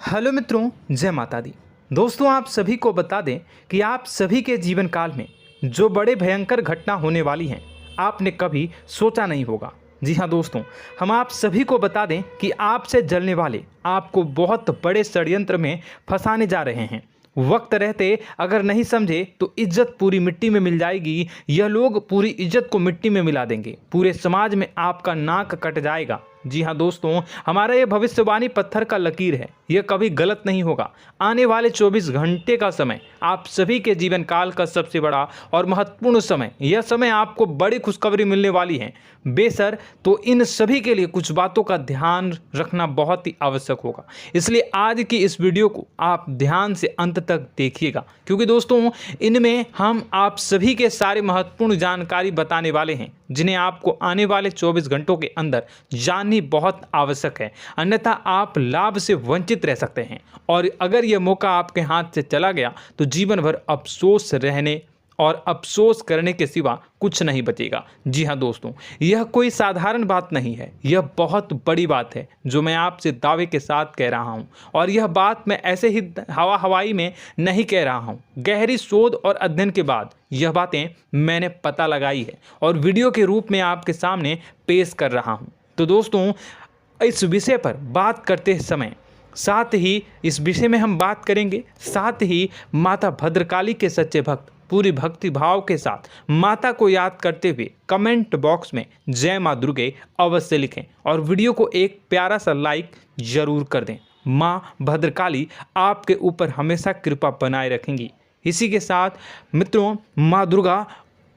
Hello मित्रों, जय माता दी। दोस्तों, आप सभी को बता दें कि आप सभी के जीवन काल में जो बड़े भयंकर घटना होने वाली हैं, आपने कभी सोचा नहीं होगा। जी हाँ दोस्तों, हम आप सभी को बता दें कि आपसे जलने वाले आपको बहुत बड़े षड्यंत्र में फंसाने जा रहे हैं। वक्त रहते अगर नहीं समझे तो इज्जत पूरी मिट्टी में मिल जाएगी। यह लोग पूरी इज्जत को मिट्टी में मिला देंगे। पूरे समाज में आपका नाक कट जाएगा। जी हाँ दोस्तों, हमारा ये भविष्यवाणी पत्थर का लकीर है, यह कभी गलत नहीं होगा। आने वाले 24 घंटे का समय आप सभी के जीवन काल का सबसे बड़ा और महत्वपूर्ण समय। यह समय आपको बड़ी खुशखबरी मिलने वाली है बेसर, तो इन सभी के लिए कुछ बातों का ध्यान रखना बहुत ही आवश्यक होगा। इसलिए आज की इस वीडियो को आप ध्यान से अंत तक देखिएगा, क्योंकि दोस्तों इनमें हम आप सभी के सारे महत्वपूर्ण जानकारी बताने वाले हैं, जिन्हें आपको आने वाले 24 घंटों के अंदर जाननी बहुत आवश्यक है। अन्यथा आप लाभ से वंचित रह सकते हैं, और अगर यह मौका आपके हाथ से चला गया तो जीवन भर अफसोस रहने और अफसोस करने के सिवा कुछ नहीं बचेगा। जी हाँ दोस्तों, यह कोई साधारण बात नहीं है, यह बहुत बड़ी बात है जो मैं आपसे दावे के साथ कह रहा हूँ। और यह बात मैं ऐसे ही हवाई में नहीं कह रहा हूँ। गहरी शोध और अध्ययन के बाद यह बातें मैंने पता लगाई है और वीडियो के रूप में आपके सामने पेश कर रहा हूँ। तो दोस्तों, इस विषय पर बात करते समय साथ ही इस विषय में हम बात करेंगे, साथ ही माता भद्रकाली के सच्चे भक्त पूरी भक्ति भाव के साथ माता को याद करते हुए कमेंट बॉक्स में जय माँ दुर्गे अवश्य लिखें और वीडियो को एक प्यारा सा लाइक जरूर कर दें। माँ भद्रकाली आपके ऊपर हमेशा कृपा बनाए रखेंगी। इसी के साथ मित्रों, माँ दुर्गा,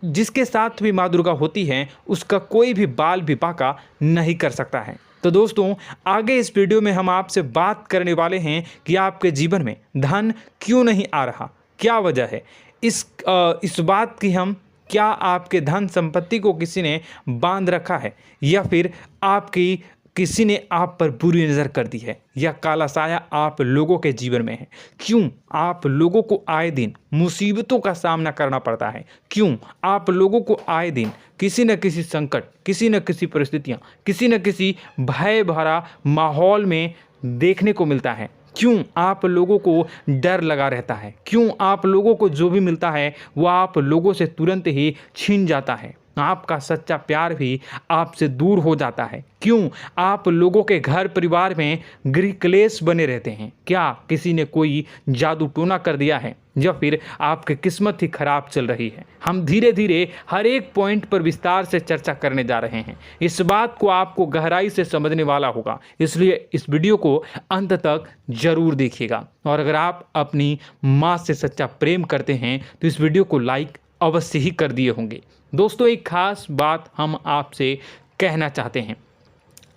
जिसके साथ भी माँ दुर्गा होती हैं, उसका कोई भी बाल भी बांका नहीं कर सकता है। तो दोस्तों, आगे इस वीडियो में हम आपसे बात करने वाले हैं कि आपके जीवन में धन क्यों नहीं आ रहा, क्या वजह है इस बात की। हम क्या आपके धन संपत्ति को किसी ने बांध रखा है, या फिर आपकी किसी ने आप पर बुरी नज़र कर दी है, या काला साया आप लोगों के जीवन में है। क्यों आप लोगों को आए दिन मुसीबतों का सामना करना पड़ता है, क्यों आप लोगों को आए दिन किसी न किसी संकट, किसी न किसी परिस्थितियाँ, किसी न किसी भय भरा माहौल में देखने को मिलता है, क्यों आप लोगों को डर लगा रहता है, क्यों आप लोगों को जो भी मिलता है वो आप लोगों से तुरंत ही छीन जाता है, आपका सच्चा प्यार भी आपसे दूर हो जाता है, क्यों आप लोगों के घर परिवार में गृह क्लेश बने रहते हैं। क्या किसी ने कोई जादू टोना कर दिया है, या फिर आपकी किस्मत ही खराब चल रही है। हम धीरे धीरे हर एक पॉइंट पर विस्तार से चर्चा करने जा रहे हैं। इस बात को आपको गहराई से समझने वाला होगा, इसलिए इस वीडियो को अंत तक जरूर देखिएगा। और अगर आप अपनी माँ से सच्चा प्रेम करते हैं तो इस वीडियो को लाइक अवश्य ही कर दिए होंगे। दोस्तों, एक खास बात हम आपसे कहना चाहते हैं।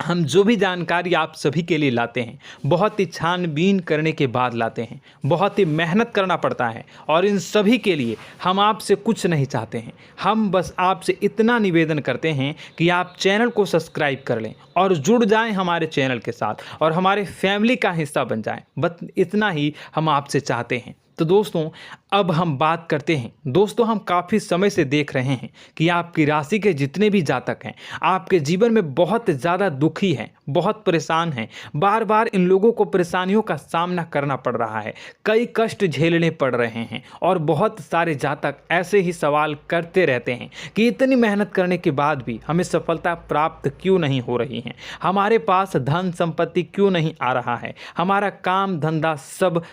हम जो भी जानकारी आप सभी के लिए लाते हैं, बहुत ही छानबीन करने के बाद लाते हैं, बहुत ही मेहनत करना पड़ता है, और इन सभी के लिए हम आपसे कुछ नहीं चाहते हैं। हम बस आपसे इतना निवेदन करते हैं कि आप चैनल को सब्सक्राइब कर लें और जुड़ जाएं हमारे चैनल के साथ और हमारे फैमिली का हिस्सा बन जाएं। बस इतना ही हम आपसे चाहते हैं। तो दोस्तों, अब हम बात करते हैं। दोस्तों, हम काफ़ी समय से देख रहे हैं कि आपकी राशि के जितने भी जातक हैं, आपके जीवन में बहुत ज़्यादा दुखी हैं, बहुत परेशान हैं। बार बार इन लोगों को परेशानियों का सामना करना पड़ रहा है, कई कष्ट झेलने पड़ रहे हैं, और बहुत सारे जातक ऐसे ही सवाल करते रहते हैं कि इतनी मेहनत करने के बाद भी हमें सफलता प्राप्त क्यों नहीं हो रही है, हमारे पास धन संपत्ति क्यों नहीं आ रहा है, हमारा काम धंधा सब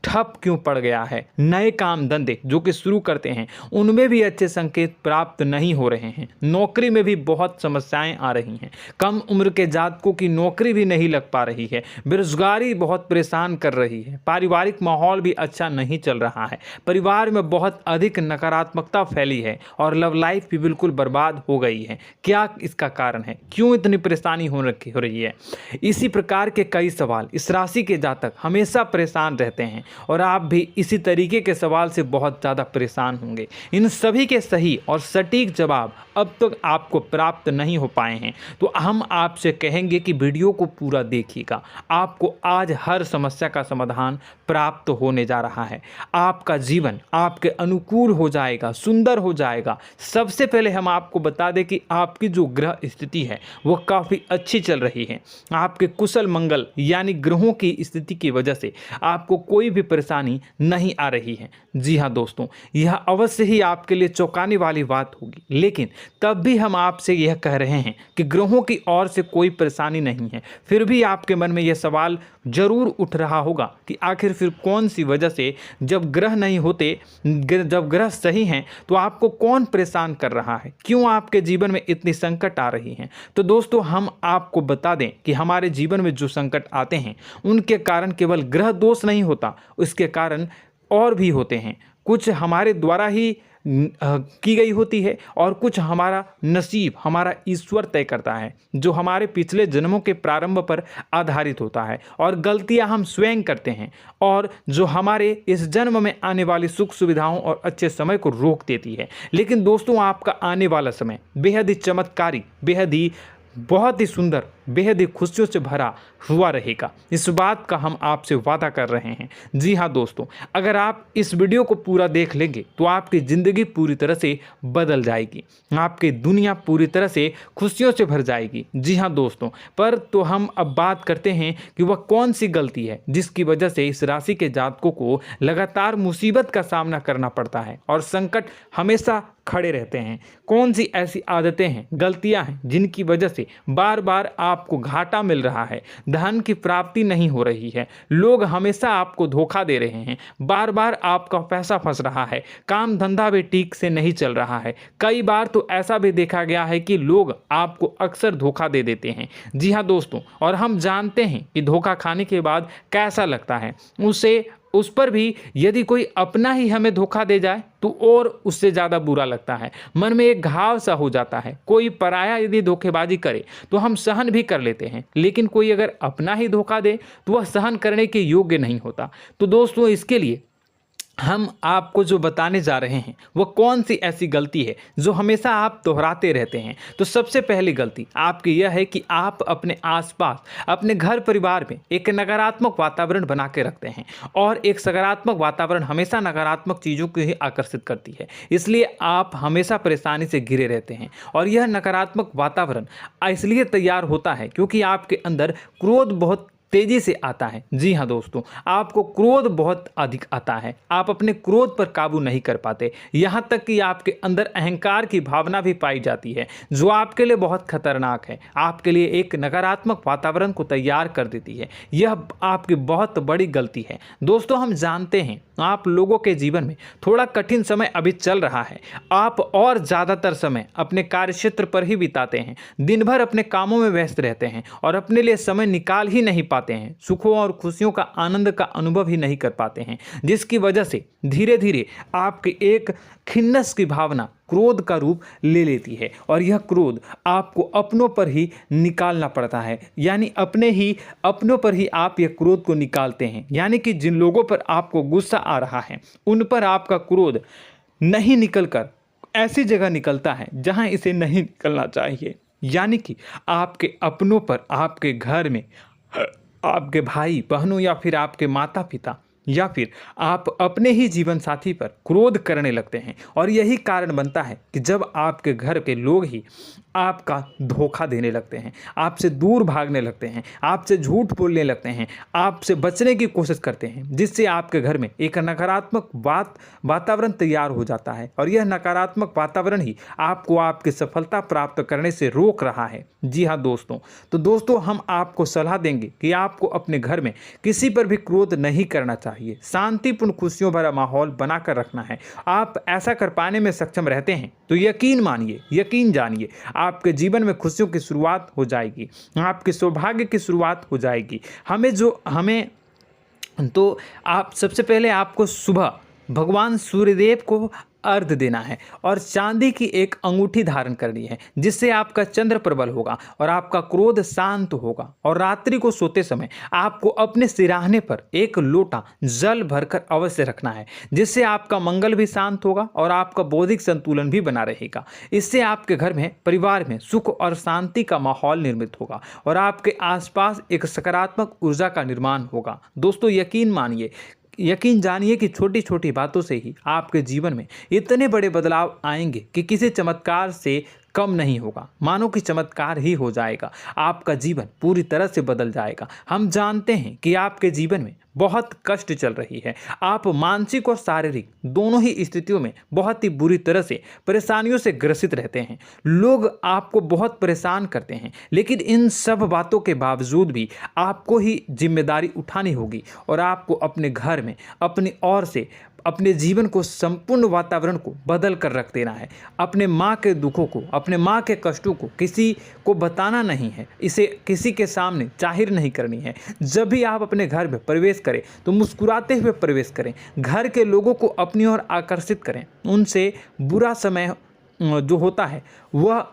ठप क्यों पड़ गया है, नए काम धंधे जो कि शुरू करते हैं उनमें भी अच्छे संकेत प्राप्त नहीं हो रहे हैं, नौकरी में भी बहुत समस्याएं आ रही हैं, कम उम्र के जातकों की नौकरी भी नहीं लग पा रही है, बेरोजगारी बहुत परेशान कर रही है, पारिवारिक माहौल भी अच्छा नहीं चल रहा है, परिवार में बहुत अधिक नकारात्मकता फैली है, और लव लाइफ भी बिल्कुल बर्बाद हो गई है। क्या इसका कारण है, क्यों इतनी परेशानी हो रही है? इसी प्रकार के कई सवाल इस राशि के जातक हमेशा परेशान रहते हैं, और आप भी इसी तरीके के सवाल से बहुत ज़्यादा परेशान होंगे। इन सभी के सही और सटीक जवाब अब तक आपको प्राप्त नहीं हो पाए हैं, तो हम आपसे कहेंगे कि वीडियो को पूरा देखिएगा। आपको आज हर समस्या का समाधान प्राप्त होने जा रहा है। आपका जीवन आपके अनुकूल हो जाएगा, सुंदर हो जाएगा। सबसे पहले हम आपको बता दें कि आपकी जो ग्रह स्थिति है वो काफ़ी अच्छी चल रही है। आपके कुशल मंगल यानी ग्रहों की स्थिति की वजह से आपको कोई भी परेशानी नहीं आ रही है। जी हाँ दोस्तों, यह अवश्य ही आपके लिए चौंकाने वाली बात होगी, लेकिन तब भी हम आपसे यह कह रहे हैं कि ग्रहों की ओर से कोई परेशानी नहीं है। फिर भी आपके मन में यह सवाल जरूर उठ रहा होगा कि आखिर फिर कौन सी वजह से, जब ग्रह नहीं होते, जब ग्रह सही हैं, तो आपको कौन परेशान कर रहा है, क्यों आपके जीवन में इतनी संकट आ रही हैं। तो दोस्तों, हम आपको बता दें कि हमारे जीवन में जो संकट आते हैं उनके कारण केवल ग्रह दोष नहीं होता, उसके कारण और भी होते हैं। कुछ हमारे द्वारा ही की गई होती है और कुछ हमारा नसीब, हमारा ईश्वर तय करता है, जो हमारे पिछले जन्मों के प्रारंभ पर आधारित होता है। और गलतियां हम स्वयं करते हैं और जो हमारे इस जन्म में आने वाली सुख सुविधाओं और अच्छे समय को रोक देती है। लेकिन दोस्तों, आपका आने वाला समय बेहद ही चमत्कारी, बेहद ही बहुत ही सुंदर, बेहद ही खुशियों से भरा हुआ रहेगा। इस बात का हम आपसे वादा कर रहे हैं। जी हाँ दोस्तों, अगर आप इस वीडियो को पूरा देख लेंगे तो आपकी ज़िंदगी पूरी तरह से बदल जाएगी, आपकी दुनिया पूरी तरह से खुशियों से भर जाएगी। जी हाँ दोस्तों, पर तो हम अब बात करते हैं कि वह कौन सी गलती है जिसकी वजह से इस राशि के जातकों को लगातार मुसीबत का सामना करना पड़ता है और संकट हमेशा खड़े रहते हैं। कौन सी ऐसी आदतें हैं, गलतियां हैं जिनकी वजह से बार बार आपको घाटा मिल रहा है, धन की प्राप्ति नहीं हो रही है, लोग हमेशा आपको धोखा दे रहे हैं, बार बार आपका पैसा फंस रहा है, काम धंधा भी ठीक से नहीं चल रहा है। कई बार तो ऐसा भी देखा गया है कि लोग आपको अक्सर धोखा दे देते हैं। जी हाँ दोस्तों, और हम जानते हैं कि धोखा खाने के बाद कैसा लगता है। उस पर भी यदि कोई अपना ही हमें धोखा दे जाए तो और उससे ज़्यादा बुरा लगता है, मन में एक घाव सा हो जाता है। कोई पराया यदि धोखेबाजी करे तो हम सहन भी कर लेते हैं, लेकिन कोई अगर अपना ही धोखा दे तो वह सहन करने के योग्य नहीं होता। तो दोस्तों, इसके लिए हम आपको जो बताने जा रहे हैं वो कौन सी ऐसी गलती है जो हमेशा आप दोहराते रहते हैं। तो सबसे पहली गलती आपकी यह है कि आप अपने आसपास, अपने घर परिवार में एक नकारात्मक वातावरण बना के रखते हैं, और एक सकारात्मक वातावरण हमेशा नकारात्मक चीज़ों को ही आकर्षित करती है। इसलिए आप हमेशा परेशानी से घिरे रहते हैं, और यह नकारात्मक वातावरण इसलिए तैयार होता है क्योंकि आपके अंदर क्रोध बहुत तेजी से आता है। जी हाँ दोस्तों, आपको क्रोध बहुत अधिक आता है, आप अपने क्रोध पर काबू नहीं कर पाते, यहाँ तक कि आपके अंदर अहंकार की भावना भी पाई जाती है, जो आपके लिए बहुत खतरनाक है, आपके लिए एक नकारात्मक वातावरण को तैयार कर देती है। यह आपकी बहुत बड़ी गलती है। दोस्तों, हम जानते हैं आप लोगों के जीवन में थोड़ा कठिन समय अभी चल रहा है। आप और ज़्यादातर समय अपने कार्यक्षेत्र पर ही बिताते हैं, दिन भर अपने कामों में व्यस्त रहते हैं और अपने लिए समय निकाल ही नहीं पाते हैं, सुखों और खुशियों का आनंद का अनुभव ही नहीं कर पाते हैं, जिसकी वजह से धीरे धीरे आपकी एक खिन्नस की भावना क्रोध का रूप ले लेती है, और यह क्रोध आपको अपनों पर ही निकालना पड़ता है। यानी अपनों पर ही आप यह क्रोध को निकालते हैं। यानी कि जिन लोगों पर आपको गुस्सा आ रहा है उन पर आपका क्रोध नहीं निकलकर ऐसी जगह निकलता है जहां इसे नहीं निकलना चाहिए। यानी कि आपके अपनों पर, आपके घर में आपके भाई बहनों या फिर आपके माता पिता या फिर आप अपने ही जीवन साथी पर क्रोध करने लगते हैं, और यही कारण बनता है कि जब आपके घर के लोग ही आपका धोखा देने लगते हैं, आपसे दूर भागने लगते हैं, आपसे झूठ बोलने लगते हैं, आपसे बचने की कोशिश करते हैं, जिससे आपके घर में एक नकारात्मक वातावरण तैयार हो जाता है, और यह नकारात्मक वातावरण ही आपको आपकी सफलता प्राप्त करने से रोक रहा है। जी हाँ दोस्तों, तो दोस्तों, हम आपको सलाह देंगे कि आपको अपने घर में किसी पर भी क्रोध नहीं करना चाहिए, शांतिपूर्ण खुशियों भरा माहौल बनाकर रखना है। आप ऐसा कर पाने में सक्षम रहते हैं तो यकीन मानिए, यकीन जानिए, आपके जीवन में खुशियों की शुरुआत हो जाएगी, आपके सौभाग्य की शुरुआत हो जाएगी। आप सबसे पहले आपको सुबह भगवान सूर्यदेव को अर्घ देना है और चांदी की एक अंगूठी धारण करनी है, जिससे आपका चंद्र प्रबल होगा और आपका क्रोध शांत होगा। और रात्रि को सोते समय आपको अपने सिराहने पर एक लोटा जल भरकर अवश्य रखना है, जिससे आपका मंगल भी शांत होगा और आपका बौद्धिक संतुलन भी बना रहेगा। इससे आपके घर में, परिवार में सुख और शांति का माहौल निर्मित होगा और आपके आसपास एक सकारात्मक ऊर्जा का निर्माण होगा। दोस्तों यकीन जानिए कि छोटी छोटी बातों से ही आपके जीवन में इतने बड़े बदलाव आएंगे कि किसी चमत्कार से कम नहीं होगा। मानो कि चमत्कार ही हो जाएगा, आपका जीवन पूरी तरह से बदल जाएगा। हम जानते हैं कि आपके जीवन में बहुत कष्ट चल रही है, आप मानसिक और शारीरिक दोनों ही स्थितियों में बहुत ही बुरी तरह से परेशानियों से ग्रसित रहते हैं। लोग आपको बहुत परेशान करते हैं, लेकिन इन सब बातों के बावजूद भी आपको ही जिम्मेदारी उठानी होगी और आपको अपने घर में अपनी ओर से अपने जीवन को, संपूर्ण वातावरण को बदल कर रख देना है। अपने माँ के दुखों को, अपने माँ के कष्टों को किसी को बताना नहीं है, इसे किसी के सामने जाहिर नहीं करनी है। जब भी आप अपने घर में प्रवेश करें तो मुस्कुराते हुए प्रवेश करें, घर के लोगों को अपनी ओर आकर्षित करें। उनसे बुरा समय जो होता है वह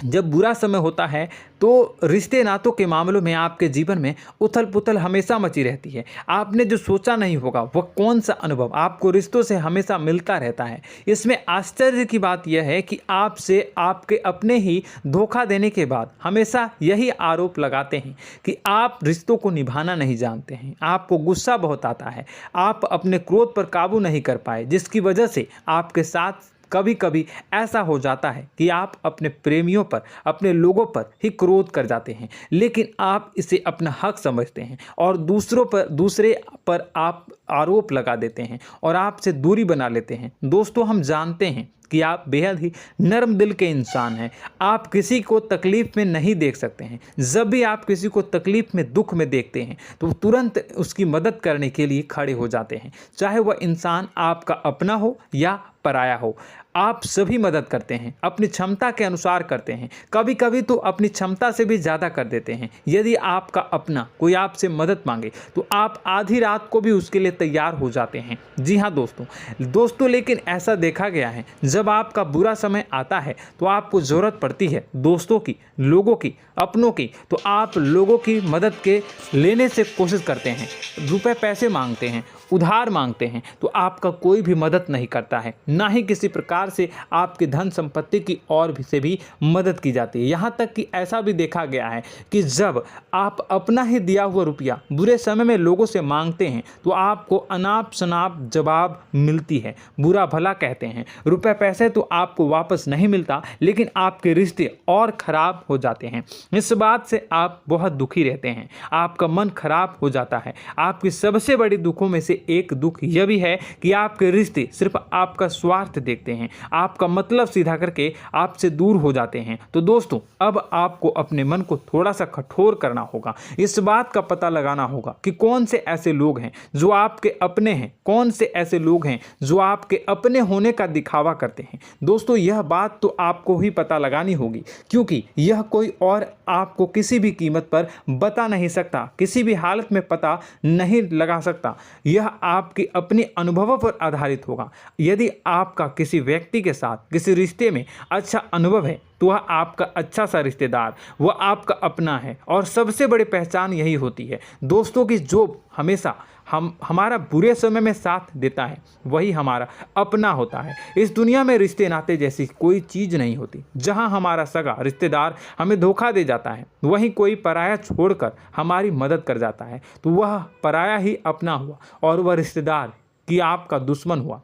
जब बुरा समय होता है तो रिश्ते नातों के मामलों में आपके जीवन में उथल पुथल हमेशा मची रहती है। आपने जो सोचा नहीं होगा वह कौन सा अनुभव आपको रिश्तों से हमेशा मिलता रहता है। इसमें आश्चर्य की बात यह है कि आपसे आपके अपने ही धोखा देने के बाद हमेशा यही आरोप लगाते हैं कि आप रिश्तों को निभाना नहीं जानते हैं, आपको गुस्सा बहुत आता है, आप अपने क्रोध पर काबू नहीं कर पाए, जिसकी वजह से आपके साथ कभी कभी ऐसा हो जाता है कि आप अपने प्रेमियों पर, अपने लोगों पर ही क्रोध कर जाते हैं, लेकिन आप इसे अपना हक समझते हैं और दूसरे पर आप आरोप लगा देते हैं और आपसे दूरी बना लेते हैं। दोस्तों, हम जानते हैं कि आप बेहद ही नर्म दिल के इंसान हैं। आप किसी को तकलीफ़ में नहीं देख सकते हैं। जब भी आप किसी को तकलीफ़ में, दुख में देखते हैं तो तुरंत उसकी मदद करने के लिए खड़े हो जाते हैं, चाहे वह इंसान आपका अपना हो या पराया हो। आप सभी मदद करते हैं, अपनी क्षमता के अनुसार करते हैं, कभी कभी तो अपनी क्षमता से भी ज़्यादा कर देते हैं। यदि आपका अपना कोई आपसे मदद मांगे तो आप आधी रात को भी उसके लिए तैयार हो जाते हैं। जी हाँ दोस्तों, लेकिन ऐसा देखा गया है, जब आपका बुरा समय आता है तो आपको ज़रूरत पड़ती है दोस्तों की, लोगों की, अपनों की, तो आप लोगों की मदद के लेने से कोशिश करते हैं, रुपए पैसे मांगते हैं, उधार मांगते हैं, तो आपका कोई भी मदद नहीं करता है, ना ही किसी प्रकार से आपकी धन संपत्ति की और भी से भी मदद की जाती है। यहाँ तक कि ऐसा भी देखा गया है कि जब आप अपना ही दिया हुआ रुपया बुरे समय में लोगों से मांगते हैं तो आपको अनाप शनाप जवाब मिलती है, बुरा भला कहते हैं। रुपए पैसे तो आपको वापस नहीं मिलता, लेकिन आपके रिश्ते और खराब हो जाते हैं। इस बात से आप बहुत दुखी रहते हैं, आपका मन खराब हो जाता है। आपकी सबसे बड़ी दुखों में से एक दुख यह भी है कि आपके रिश्ते सिर्फ आपका स्वार्थ देखते हैं, आपका मतलब सीधा करके आपसे दूर हो जाते हैं। तो दोस्तों, अब आपको अपने मन को थोड़ा सा कठोर करना होगा, इस बात का पता लगाना होगा कि कौन से ऐसे लोग हैं जो आपके अपने हैं, कौन से ऐसे लोग हैं जो आपके अपने होने का दिखावा करते हैं। दोस्तों, यह बात तो आपको ही पता लगानी होगी, क्योंकि यह कोई और आपको किसी भी कीमत पर बता नहीं सकता, किसी भी हालत में पता नहीं लगा सकता। यह आपके अपने अनुभवों पर आधारित होगा। यदि आपका किसी व्यक्ति के साथ किसी रिश्ते में अच्छा अनुभव है तो वह आपका अच्छा सा रिश्तेदार, वह आपका अपना है। और सबसे बड़ी पहचान यही होती है दोस्तों की जो हमेशा हमारा बुरे समय में साथ देता है वही हमारा अपना होता है। इस दुनिया में रिश्ते नाते जैसी कोई चीज़ नहीं होती। जहां हमारा सगा रिश्तेदार हमें धोखा दे जाता है, वहीं कोई पराया छोड़कर हमारी मदद कर जाता है तो वह पराया ही अपना हुआ और वह रिश्तेदार की आपका दुश्मन हुआ।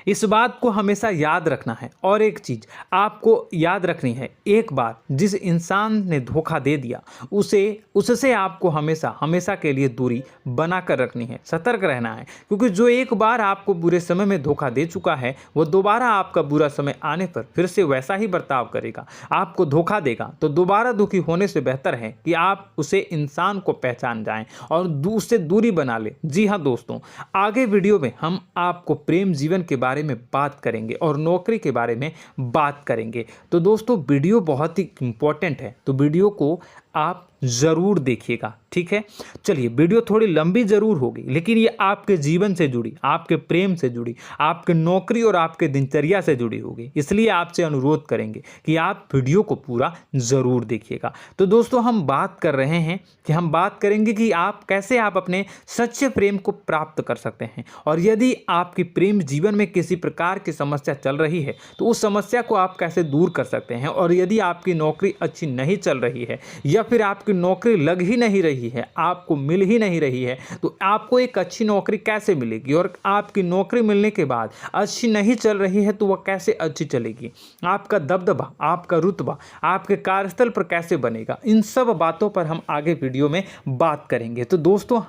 इस बात को हमेशा याद रखना है। और एक चीज़ आपको याद रखनी है, एक बार जिस इंसान ने धोखा दे दिया उससे आपको हमेशा के लिए दूरी बना कर रखनी है, सतर्क रहना है। क्योंकि जो एक बार आपको बुरे समय में धोखा दे चुका है वो दोबारा आपका बुरा समय आने पर फिर से वैसा ही बर्ताव करेगा, आपको धोखा देगा। तो दोबारा दुखी होने से बेहतर है कि आप उसे इंसान को पहचान जाएं और उससे दूरी बना लें। जी हाँ दोस्तों, आगे वीडियो में हम आपको प्रेम जीवन के बारे में बात करेंगे और नौकरी के बारे में बात करेंगे। तो दोस्तों, वीडियो बहुत ही इम्पोर्टेंट है, तो वीडियो को आप ज़रूर देखिएगा, ठीक है। चलिए, वीडियो थोड़ी लंबी ज़रूर होगी, लेकिन ये आपके जीवन से जुड़ी, आपके प्रेम से जुड़ी, आपके नौकरी और आपके दिनचर्या से जुड़ी होगी, इसलिए आपसे अनुरोध करेंगे कि आप वीडियो को पूरा ज़रूर देखिएगा। तो दोस्तों, हम बात कर रहे हैं कि हम बात करेंगे कि आप कैसे आप अपने सच्चे प्रेम को प्राप्त कर सकते हैं, और यदि आपकी प्रेम जीवन में किसी प्रकार की समस्या चल रही है तो उस समस्या को आप कैसे दूर कर सकते हैं, और यदि आपकी नौकरी अच्छी नहीं चल रही है या फिर आपकी नौकरी लग ही नहीं रही है, आपको मिल ही नहीं रही है, तो आपको एक अच्छी नौकरी कैसे मिलेगी, और आपकी नौकरी मिलने के बाद अच्छी नहीं चल रही है तो वह कैसे अच्छी चलेगी, आपका दबदबा, आपका रुतबा आपके कार्यस्थल पर कैसे बनेगा, इन सब बातों पर हम आगे वीडियो में बात करेंगे। तो दोस्तों,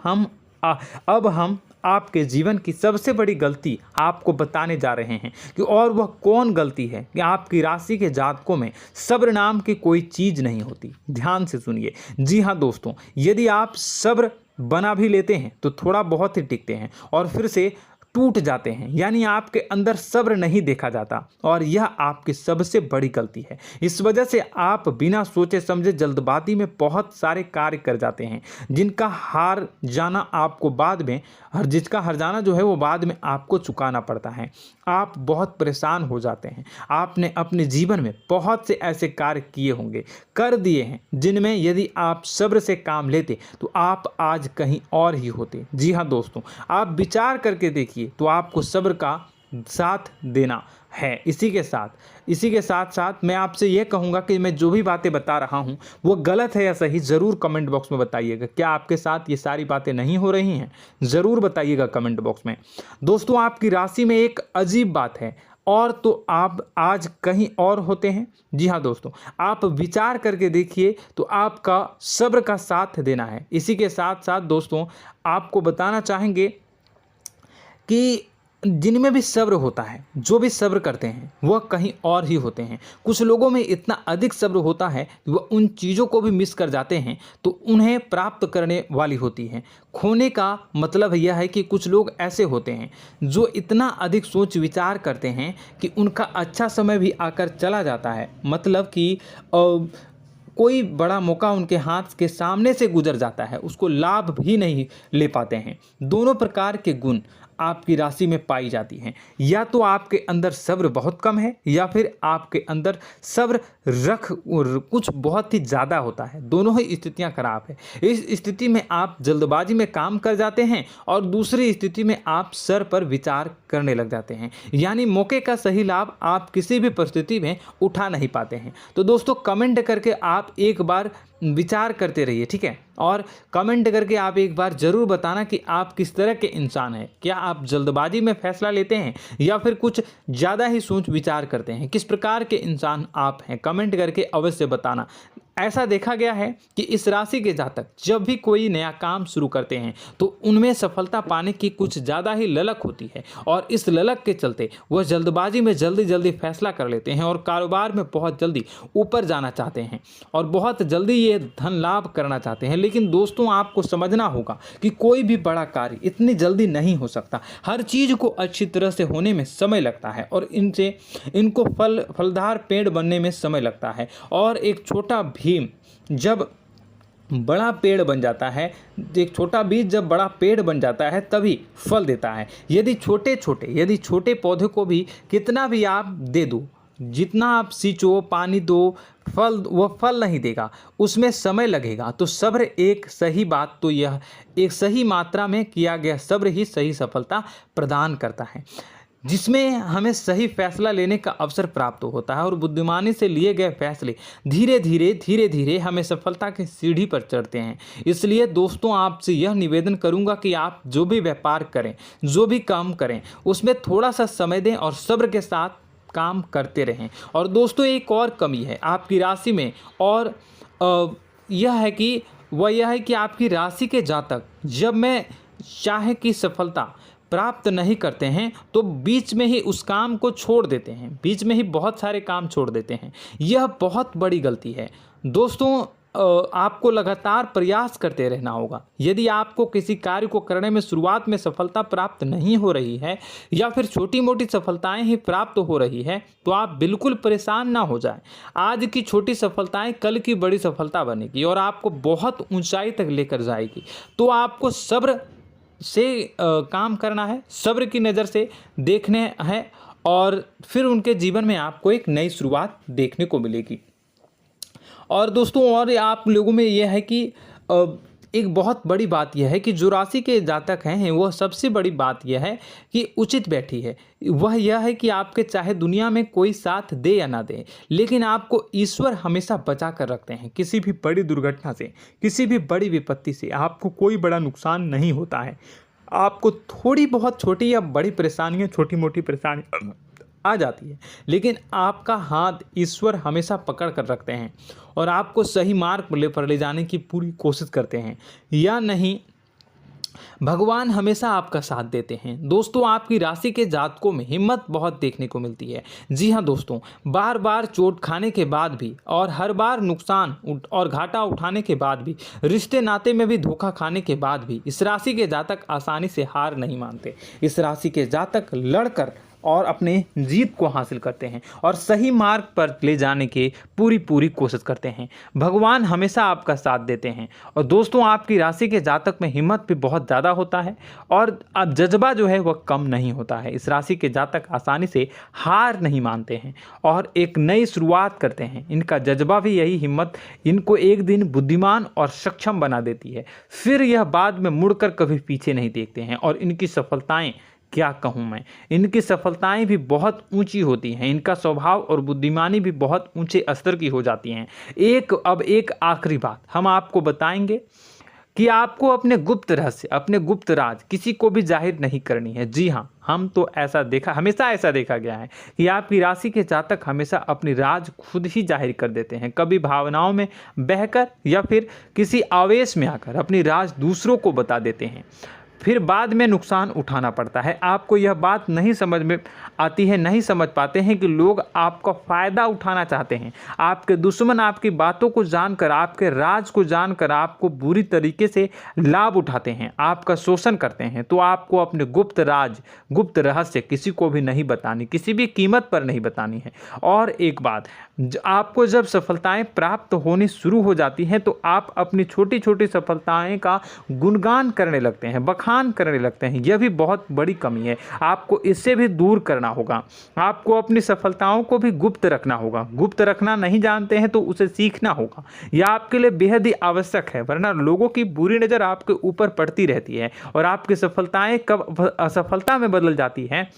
अब हम आपके जीवन की सबसे बड़ी गलती आपको बताने जा रहे हैं कि और वह कौन गलती है कि आपकी राशि के जातकों में सब्र नाम की कोई चीज़ नहीं होती। ध्यान से सुनिए। जी हाँ दोस्तों, यदि आप सब्र बना भी लेते हैं तो थोड़ा बहुत ही टिकते हैं और फिर से टूट जाते हैं, यानी आपके अंदर सब्र नहीं देखा जाता, और यह आपकी सबसे बड़ी गलती है। इस वजह से आप बिना सोचे समझे जल्दबाजी में बहुत सारे कार्य कर जाते हैं, जिनका हार जाना आपको बाद में जिसका हर जाना जो है वो बाद में आपको चुकाना पड़ता है। आप बहुत परेशान हो जाते हैं। आपने अपने जीवन में बहुत से ऐसे कार्य किए होंगे, कर दिए हैं, जिनमें यदि आप सब्र से काम लेते तो आप आज कहीं और ही होते। जी हाँ दोस्तों, आप विचार करके देखिए तो आपको सब्र का साथ देना है। इसी के साथ साथ मैं आपसे ये कहूँगा कि मैं जो भी बातें बता रहा हूँ वो गलत है या सही, ज़रूर कमेंट बॉक्स में बताइएगा। क्या आपके साथ ये सारी बातें नहीं हो रही हैं? ज़रूर बताइएगा कमेंट बॉक्स में। दोस्तों, आपकी राशि में एक अजीब बात है, और तो आप आज कहीं और होते हैं। जी हाँ दोस्तों, आप विचार करके देखिए तो आपका सब्र का साथ देना है। इसी के साथ साथ दोस्तों, आपको बताना चाहेंगे कि जिनमें भी सब्र होता है, जो भी सब्र करते हैं वह कहीं और ही होते हैं। कुछ लोगों में इतना अधिक सब्र होता है कि वह उन चीज़ों को भी मिस कर जाते हैं तो उन्हें प्राप्त करने वाली होती हैं। खोने का मतलब यह है कि कुछ लोग ऐसे होते हैं जो इतना अधिक सोच विचार करते हैं कि उनका अच्छा समय भी आकर चला जाता है, मतलब कि कोई बड़ा मौका उनके हाथ के सामने से गुजर जाता है, उसको लाभ भी नहीं ले पाते हैं। दोनों प्रकार के गुण आपकी राशि में पाई जाती हैं। या तो आपके अंदर सब्र बहुत कम है या फिर आपके अंदर सब्र कुछ बहुत ही ज़्यादा होता है। दोनों ही स्थितियां खराब है। इस स्थिति में आप जल्दबाजी में काम कर जाते हैं और दूसरी स्थिति में आप सर पर विचार करने लग जाते हैं, यानी मौके का सही लाभ आप किसी भी परिस्थिति में उठा नहीं पाते हैं। तो दोस्तों, कमेंट करके आप एक बार विचार करते रहिए, ठीक है, और कमेंट करके आप एक बार ज़रूर बताना कि आप किस तरह के इंसान हैं। क्या आप जल्दबाजी में फैसला लेते हैं या फिर कुछ ज़्यादा ही सोच विचार करते हैं? किस प्रकार के इंसान आप हैं, कमेंट करके अवश्य बताना। ऐसा देखा गया है कि इस राशि के जातक जब भी कोई नया काम शुरू करते हैं तो उनमें सफलता पाने की कुछ ज़्यादा ही ललक होती है, और इस ललक के चलते वह जल्दबाजी में जल्दी फैसला कर लेते हैं और कारोबार में बहुत जल्दी ऊपर जाना चाहते हैं और बहुत जल्दी ये धन लाभ करना चाहते हैं। लेकिन दोस्तों, आपको समझना होगा कि कोई भी बड़ा कार्य इतनी जल्दी नहीं हो सकता। हर चीज़ को अच्छी तरह से होने में समय लगता है और इनको फलदार पेड़ बनने में समय लगता है। और एक छोटा भीम जब बड़ा पेड़ बन जाता है, एक छोटा बीज जब बड़ा पेड़ बन जाता है तभी फल देता है। यदि छोटे पौधे को भी कितना भी आप दे दो, जितना आप सींचो, पानी दो, वह फल नहीं देगा, उसमें समय लगेगा। तो सब्र एक सही बात, तो यह एक सही मात्रा में किया गया सब्र ही सही सफलता प्रदान करता है, जिसमें हमें सही फैसला लेने का अवसर प्राप्त होता है और बुद्धिमानी से लिए गए फैसले धीरे धीरे हमें सफलता की सीढ़ी पर चढ़ते हैं। इसलिए दोस्तों, आपसे यह निवेदन करूंगा कि आप जो भी व्यापार करें, जो भी काम करें, उसमें थोड़ा सा समय दें और सब्र के साथ काम करते रहें। और दोस्तों, एक और कमी है आपकी राशि में, और यह है कि आपकी राशि के जातक जब मैं चाहे कि सफलता प्राप्त नहीं करते हैं तो बीच में ही उस काम को छोड़ देते हैं, बीच में ही बहुत सारे काम छोड़ देते हैं। यह बहुत बड़ी गलती है दोस्तों। आपको लगातार प्रयास करते रहना होगा। यदि आपको किसी कार्य को करने में शुरुआत में सफलता प्राप्त नहीं हो रही है या फिर छोटी मोटी सफलताएं ही प्राप्त हो रही है तो आप बिल्कुल परेशान ना हो जाएं। आज की छोटी सफलताएं कल की बड़ी सफलता बनेगी और आपको बहुत ऊंचाई तक लेकर जाएगी। तो आपको सब्र से काम करना है, सब्र की नज़र से देखने हैं और फिर उनके जीवन में आपको एक नई शुरुआत देखने को मिलेगी। और दोस्तों और आप लोगों में यह है कि एक बहुत बड़ी बात यह है कि जो राशि के जातक हैं वह सबसे बड़ी बात यह है कि उचित बैठी है। वह यह है कि आपके चाहे दुनिया में कोई साथ दे या ना दे, लेकिन आपको ईश्वर हमेशा बचा कर रखते हैं। किसी भी बड़ी दुर्घटना से, किसी भी बड़ी विपत्ति से आपको कोई बड़ा नुकसान नहीं होता है। आपको थोड़ी बहुत छोटी या बड़ी परेशानियाँ, छोटी मोटी परेशानी आ जाती है, लेकिन आपका हाथ ईश्वर हमेशा पकड़ कर रखते हैं और आपको सही मार्ग पर ले जाने की पूरी कोशिश करते हैं। या नहीं, भगवान हमेशा आपका साथ देते हैं। दोस्तों आपकी राशि के जातकों में हिम्मत बहुत देखने को मिलती है। जी हाँ दोस्तों, बार बार चोट खाने के बाद भी और हर बार नुकसान और घाटा उठाने के बाद भी, रिश्ते नाते में भी धोखा खाने के बाद भी इस राशि के जातक आसानी से हार नहीं मानते। इस राशि के जातक लड़कर और अपने जीत को हासिल करते हैं और सही मार्ग पर ले जाने की पूरी कोशिश करते हैं। भगवान हमेशा आपका साथ देते हैं। और दोस्तों आपकी राशि के जातक में हिम्मत भी बहुत ज़्यादा होता है और अब जज्बा जो है वह कम नहीं होता है। इस राशि के जातक आसानी से हार नहीं मानते हैं और एक नई शुरुआत करते हैं। इनका जज्बा भी, यही हिम्मत इनको एक दिन बुद्धिमान और सक्षम बना देती है। फिर यह बाद में मुड़कर कभी पीछे नहीं देखते हैं और इनकी सफलताएं, क्या कहूँ मैं, इनकी सफलताएं भी बहुत ऊंची होती हैं। इनका स्वभाव और बुद्धिमानी भी बहुत ऊंचे स्तर की हो जाती हैं। अब एक आखिरी बात हम आपको बताएंगे कि आपको अपने गुप्त रहस्य, अपने गुप्त राज किसी को भी जाहिर नहीं करनी है। जी हाँ, हम तो हमेशा ऐसा देखा गया है कि आपकी राशि के जातक हमेशा अपनी राज खुद ही जाहिर कर देते हैं। कभी भावनाओं में बहकर या फिर किसी आवेश में आकर अपनी राज दूसरों को बता देते हैं, फिर बाद में नुकसान उठाना पड़ता है। आपको यह बात नहीं समझ में आती है, नहीं समझ पाते हैं कि लोग आपका फ़ायदा उठाना चाहते हैं। आपके दुश्मन आपकी बातों को जानकर, आपके राज को जानकर आपको बुरी तरीके से लाभ उठाते हैं, आपका शोषण करते हैं। तो आपको अपने गुप्त राज, गुप्त रहस्य किसी को भी नहीं बतानी, किसी भी कीमत पर नहीं बतानी है। और एक बात, आपको जब सफलताएं प्राप्त होनी शुरू हो जाती हैं तो आप अपनी छोटी छोटी सफलताएं का गुणगान करने लगते हैं, बखान करने लगते हैं। यह भी बहुत बड़ी कमी है, आपको इससे भी दूर करना होगा। आपको अपनी सफलताओं को भी गुप्त रखना होगा। गुप्त रखना नहीं जानते हैं तो उसे सीखना होगा। यह आपके लिए बेहद ही आवश्यक है, वरना लोगों की बुरी नज़र आपके ऊपर पड़ती रहती है और आपकी सफलताएं कब असफलता में बदल जाती हैं,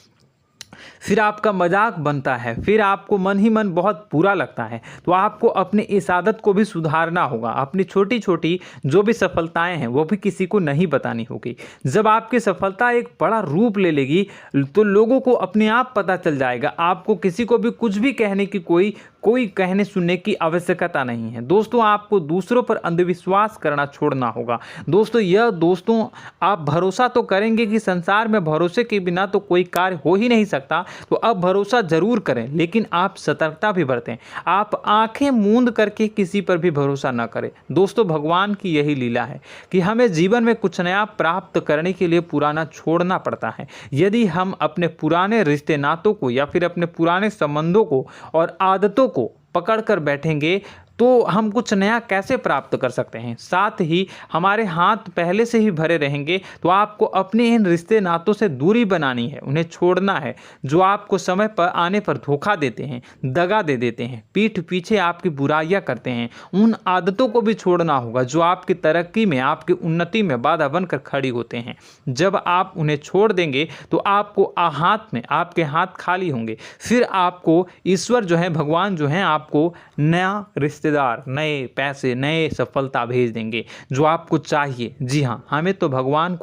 फिर आपका मजाक बनता है, फिर आपको मन ही मन बहुत बुरा लगता है। तो आपको अपनी इस आदत को भी सुधारना होगा। अपनी छोटी छोटी जो भी सफलताएं हैं वो भी किसी को नहीं बतानी होगी। जब आपकी सफलता एक बड़ा रूप ले लेगी तो लोगों को अपने आप पता चल जाएगा। आपको किसी को भी कुछ भी कहने की कोई कहने सुनने की आवश्यकता नहीं है। दोस्तों आपको दूसरों पर अंधविश्वास करना छोड़ना होगा। दोस्तों आप भरोसा तो करेंगे कि संसार में भरोसे के बिना तो कोई कार्य हो ही नहीं सकता, तो अब भरोसा जरूर करें, लेकिन आप सतर्कता भी बरतें। आप आंखें मूंद करके किसी पर भी भरोसा न करें। दोस्तों भगवान की यही लीला है कि हमें जीवन में कुछ नया प्राप्त करने के लिए पुराना छोड़ना पड़ता है। यदि हम अपने पुराने रिश्ते नातों को या फिर अपने पुराने संबंधों को और आदतों को पकड़ कर बैठेंगे तो हम कुछ नया कैसे प्राप्त कर सकते हैं। साथ ही हमारे हाथ पहले से ही भरे रहेंगे। तो आपको अपने इन रिश्ते नातों से दूरी बनानी है, उन्हें छोड़ना है। जो आपको समय पर आने पर धोखा देते हैं, दगा दे देते हैं, पीठ पीछे आपकी बुराइयां करते हैं, उन आदतों को भी छोड़ना होगा जो आपकी तरक्की में, आपकी उन्नति में बाधा बनकर खड़ी होते हैं। जब आप उन्हें छोड़ देंगे तो आपको आपके हाथ खाली होंगे। फिर आपको ईश्वर जो है, भगवान जो है, आपको नया रिश्तेदार, नए पैसे, नए सफलता भेज देंगे जो आपको चाहिए। जी हाँ, हमेशा भगवान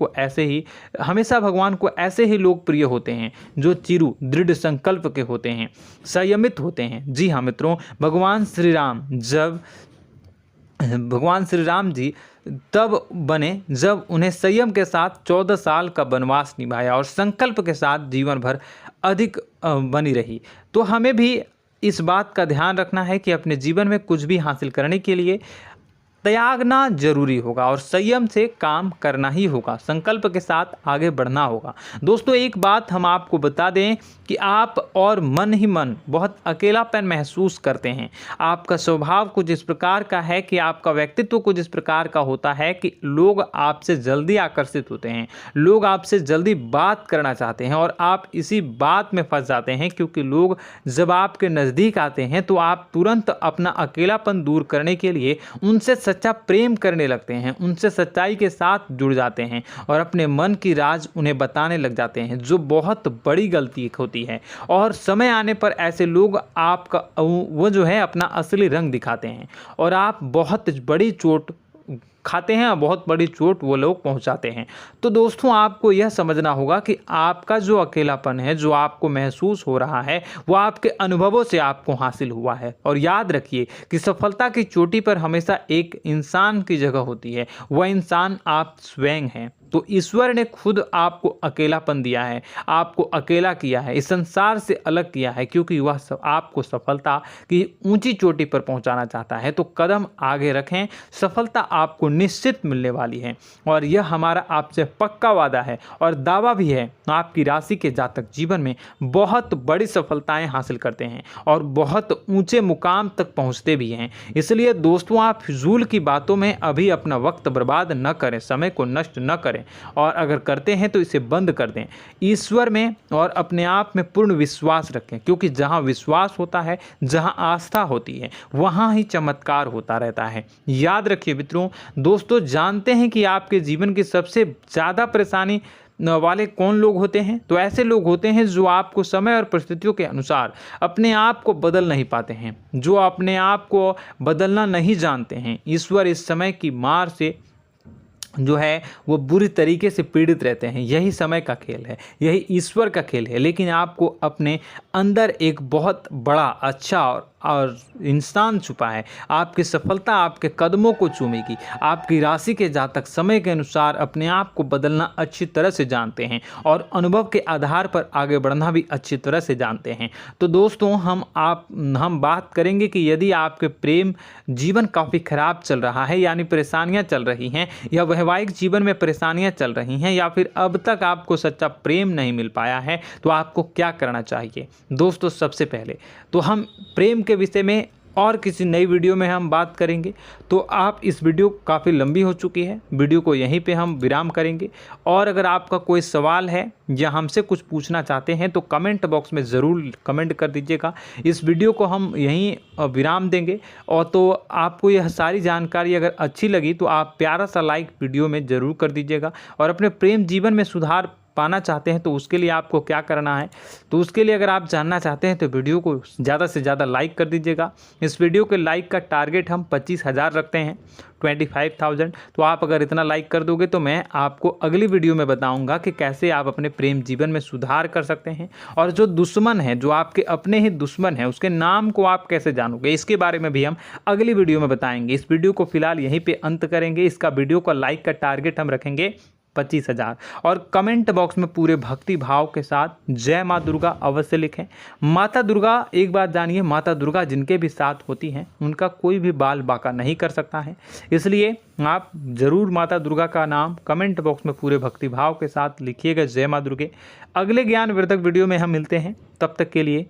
को ऐसे ही लोग प्रिय होते हैं जो चिरु दृढ़ संकल्प के होते हैं, संयमित होते हैं। जी हाँ मित्रों, भगवान श्री राम जी तब बने जब उन्हें संयम के साथ 14 साल का वनवास निभाया और संकल्प के साथ जीवन भर अधिक बनी रही। तो हमें भी इस बात का ध्यान रखना है कि अपने जीवन में कुछ भी हासिल करने के लिए त्यागना जरूरी होगा और संयम से काम करना ही होगा, संकल्प के साथ आगे बढ़ना होगा। दोस्तों एक बात हम आपको बता दें कि आप और मन ही मन बहुत अकेलापन महसूस करते हैं। आपका स्वभाव कुछ इस प्रकार का है कि आपका व्यक्तित्व कुछ इस प्रकार का होता है कि लोग आपसे जल्दी आकर्षित होते हैं, लोग आपसे जल्दी बात करना चाहते हैं और आप इसी बात में फंस जाते हैं, क्योंकि लोग जब आपके नज़दीक आते हैं तो आप तुरंत अपना अकेलापन दूर करने के लिए उनसे सच्चा प्रेम करने लगते हैं, उनसे सच्चाई के साथ जुड़ जाते हैं और अपने मन की राज उन्हें बताने लग जाते हैं, जो बहुत बड़ी गलती होती है। और समय आने पर ऐसे लोग आपका वो जो है अपना असली रंग दिखाते हैं और आप बहुत बड़ी चोट खाते हैं और बहुत बड़ी चोट वो लोग पहुंचाते हैं। तो दोस्तों आपको यह समझना होगा कि आपका जो अकेलापन है, जो आपको महसूस हो रहा है, वो आपके अनुभवों से आपको हासिल हुआ है। और याद रखिए कि सफलता की चोटी पर हमेशा एक इंसान की जगह होती है, वह इंसान आप स्वयं हैं। तो ईश्वर ने खुद आपको अकेलापन दिया है, आपको अकेला किया है, इस संसार से अलग किया है, क्योंकि वह आपको सफलता की ऊंची चोटी पर पहुंचाना चाहता है। तो कदम आगे रखें, सफलता आपको निश्चित मिलने वाली है और यह हमारा आपसे पक्का वादा है और दावा भी है। आपकी राशि के जातक जीवन में बहुत बड़ी सफलताएं हासिल करते हैं और बहुत ऊंचे मुकाम तक पहुंचते भी हैं। इसलिए दोस्तों आप फिजूल की बातों में अभी अपना वक्त बर्बाद न करें, समय को नष्ट न करें और अगर करते हैं तो इसे बंद कर दें। ईश्वर में और अपने आप में पूर्ण विश्वास रखें, क्योंकि जहां विश्वास होता है, जहां आस्था होती है, वहां ही चमत्कार होता रहता है। याद रखिए मित्रों, दोस्तों जानते हैं कि आपके जीवन की सबसे ज़्यादा परेशानी वाले कौन लोग होते हैं? तो ऐसे लोग होते हैं जो आपको समय और परिस्थितियों के अनुसार अपने आप को बदल नहीं पाते हैं, जो अपने आप को बदलना नहीं जानते हैं। ईश्वर इस समय की मार से जो है वो बुरी तरीके से पीड़ित रहते हैं। यही समय का खेल है, यही ईश्वर का खेल है। लेकिन आपको अपने अंदर एक बहुत बड़ा अच्छा और इंसान छुपा है। आपकी सफलता आपके कदमों को चूमेगी। आपकी राशि के जातक समय के अनुसार अपने आप को बदलना अच्छी तरह से जानते हैं और अनुभव के आधार पर आगे बढ़ना भी अच्छी तरह से जानते हैं। तो दोस्तों हम बात करेंगे कि यदि आपके प्रेम जीवन काफ़ी खराब चल रहा है, यानी परेशानियां चल रही हैं, या वैवाहिक जीवन में परेशानियां चल रही हैं, या फिर अब तक आपको सच्चा प्रेम नहीं मिल पाया है, तो आपको क्या करना चाहिए? दोस्तों सबसे पहले तो हम प्रेम के विषय में और किसी नई वीडियो में हम बात करेंगे। तो आप इस वीडियो काफ़ी लंबी हो चुकी है, वीडियो को यहीं पे हम विराम करेंगे। और अगर आपका कोई सवाल है या हमसे कुछ पूछना चाहते हैं तो कमेंट बॉक्स में ज़रूर कमेंट कर दीजिएगा। इस वीडियो को हम यहीं विराम देंगे। और तो आपको यह सारी जानकारी अगर अच्छी लगी तो आप प्यारा सा लाइक वीडियो में ज़रूर कर दीजिएगा। और अपने प्रेम जीवन में सुधार पाना चाहते हैं तो उसके लिए आपको क्या करना है, तो उसके लिए अगर आप जानना चाहते हैं तो वीडियो को ज़्यादा से ज़्यादा लाइक कर दीजिएगा। इस वीडियो के लाइक का टारगेट हम 25,000 रखते हैं, 25,000। तो आप अगर इतना लाइक कर दोगे तो मैं आपको अगली वीडियो में बताऊंगा कि कैसे आप अपने प्रेम जीवन में सुधार कर सकते हैं। और जो दुश्मन है, जो आपके अपने ही दुश्मन है, उसके नाम को आप कैसे जानोगे, इसके बारे में भी हम अगली वीडियो में बताएंगे। इस वीडियो को फिलहाल यहीं पर अंत करेंगे। इसका वीडियो का लाइक का टारगेट हम रखेंगे 25,000। और कमेंट बॉक्स में पूरे भक्ति भाव के साथ जय माँ दुर्गा अवश्य लिखें। माता दुर्गा, एक बात जानिए, माता दुर्गा जिनके भी साथ होती हैं उनका कोई भी बाल बाका नहीं कर सकता है। इसलिए आप ज़रूर माता दुर्गा का नाम कमेंट बॉक्स में पूरे भक्ति भाव के साथ लिखिएगा, जय माँ दुर्गे। अगले ज्ञानवर्धक वीडियो में हम मिलते हैं, तब तक के लिए